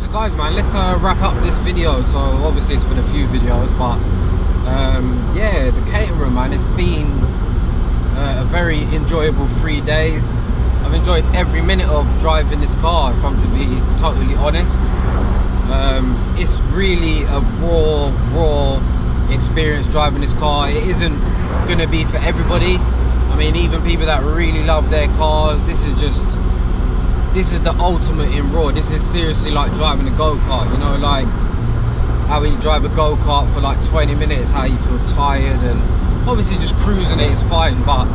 So guys, man, let's wrap up this video. So obviously it's been a few videos, but yeah, the Caterham, man, it's been a very enjoyable 3 days. I've enjoyed every minute of driving this car, if I'm to be totally honest. It's really a raw experience driving this car. It isn't going to be for everybody. I mean, even people that really love their cars, this is the ultimate in raw. This is seriously like driving a go-kart, you know, like how when you drive a go-kart for like 20 minutes, how you feel tired, and obviously just cruising it is fine, but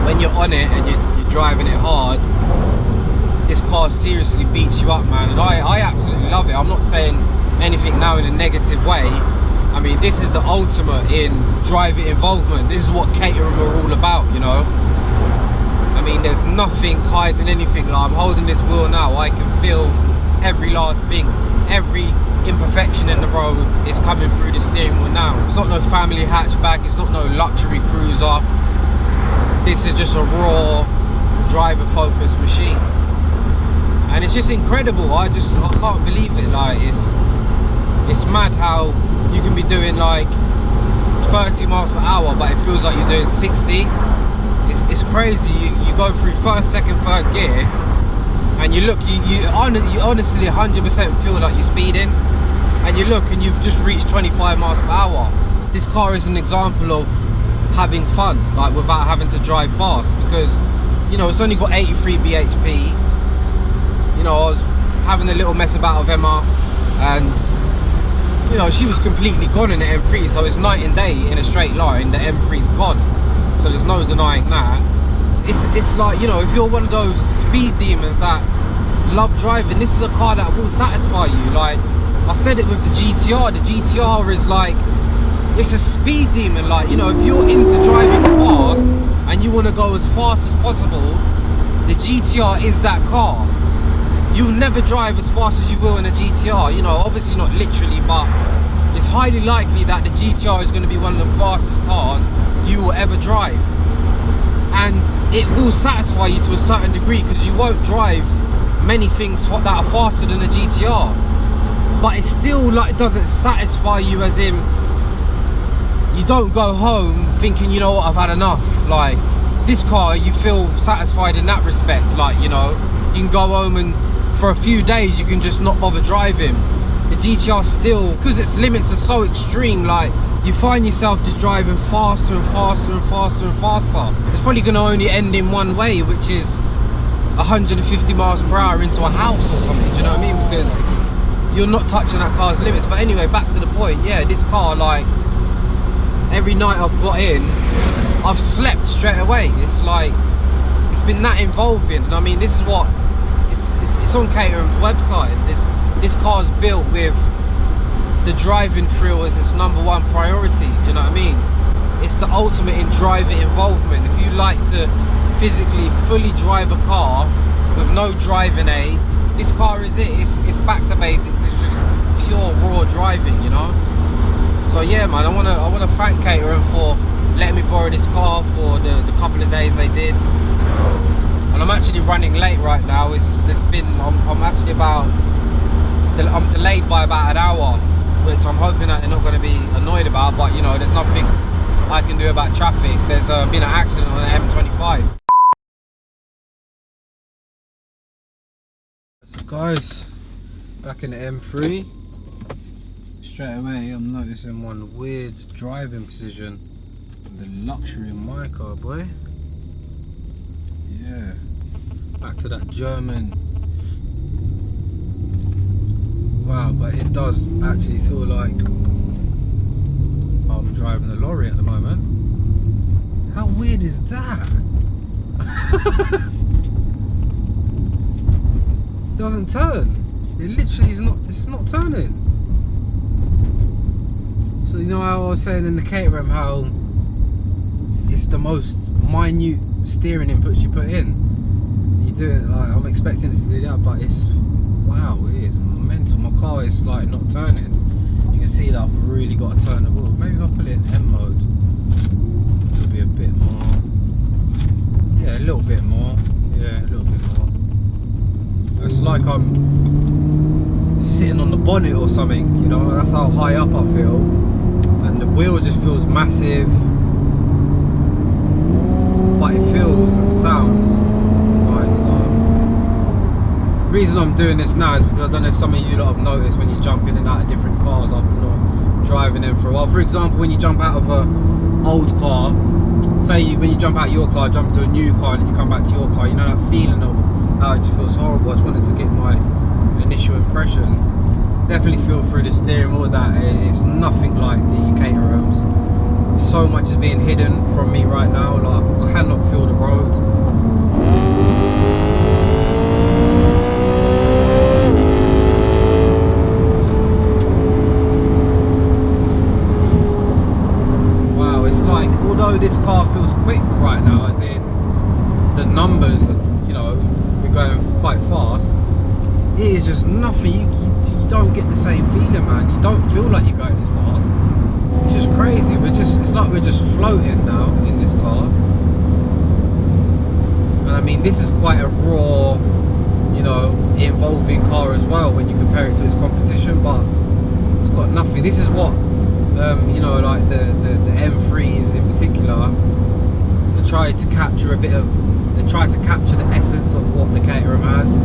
when you're on it and you're driving it hard, this car seriously beats you up, man. And I absolutely love it. I'm not saying anything now in a negative way. I mean, this is the ultimate in driver involvement. This is what Caterham are all about, you know. I mean, there's nothing hiding anything. Like, I'm holding this wheel now, I can feel every last thing, every imperfection in the road is coming through the steering wheel now. It's not no family hatchback, it's not no luxury cruiser. This is just a raw driver focused machine, and it's just incredible. I can't believe it. Like, it's mad how you can be doing like 30 miles per hour, but it feels like you're doing 60. It's crazy. You go through first, second, third gear, and you look, you honestly 100% feel like you're speeding, and you look and you've just reached 25 miles per hour. This car is an example of having fun, like without having to drive fast, because you know it's only got 83 bhp. You know, I was having a little mess about with Emma, and you know, she was completely gone in the M3, so it's night and day in a straight line. The M3's gone, so there's no denying that. It's like, you know, if you're one of those speed demons that love driving, this is a car that will satisfy you. Like I said it with the GTR. The GTR is like, it's a speed demon. Like, you know, if you're into driving fast and you want to go as fast as possible, the GTR is that car. You'll never drive as fast as you will in a GTR, you know, obviously not literally, but it's highly likely that the GTR is going to be one of the fastest cars you will ever drive. And it will satisfy you to a certain degree, because you won't drive many things that are faster than a GTR. But it still like doesn't satisfy you, as in you don't go home thinking, you know what, I've had enough. Like this car, you feel satisfied in that respect. Like, you know, you can go home and for a few days you can just not bother driving. The GTR still, because its limits are so extreme, like you find yourself just driving faster and faster and faster and faster. It's probably going to only end in one way, which is 150 miles per hour into a house or something, do you know what I mean? Because you're not touching that car's limits. But anyway, back to the point. Yeah, this car, like every night I've got in, I've slept straight away. It's like, it's been that involving. And I mean, this is what it's on Caterham's website. This car's built with the driving thrill as its #1 priority. Do you know what I mean? It's the ultimate in driver involvement. If you like to physically fully drive a car with no driving aids, this car is it. It's back to basics. It's just pure raw driving, you know. So yeah, man, I wanna thank Caterham for letting me borrow this car for the couple of days they did. And I'm actually running late right now. I'm delayed by about an hour, which I'm hoping that they're not going to be annoyed about, but you know, there's nothing I can do about traffic. There's been an accident on the M25. So guys, back in the M3, straight away I'm noticing one weird driving position. The luxury in my car, boy. Yeah, back to that German. Wow, but it does actually feel like I'm driving a lorry at the moment. How weird is that? It doesn't turn. It literally is not, it's not turning. So you know how I was saying in the Caterham how it's the most minute steering inputs you put in. You do it like, I'm expecting it to do that, but it's, wow, it is mental. My car is like not turning. You can see that I've really got to turn the wheel. Maybe if I put it in M mode, it'll be a bit more. Yeah, a little bit more. Yeah, a little bit more. It's like I'm bonnet or something, you know, that's how high up I feel. And the wheel just feels massive, but it feels and sounds nice. The reason I'm doing this now is because I don't know if some of you lot have noticed when you jump in and out of different cars after not driving them for a while. For example, when you jump out of an old car, say when you jump out of your car, jump to a new car, and then you come back to your car, you know that feeling of how it just feels horrible. I just wanted to get my initial impression. Definitely feel through the steering wheel that it's nothing like the Caterhams. So much is being hidden from me right now, like I cannot feel the road. Wow, it's like, although this car feels quick right now, as in the numbers, you know, we're going quite fast, it is just nothing. You don't get the same feeling, man. You don't feel like you're going this fast. It's just crazy. It's like we're just floating now in this car. And I mean, this is quite a raw, you know, involving car as well when you compare it to its competition, but it's got nothing. This is what, you know, like the M3s in particular, they tried to capture the essence of what the Caterham has.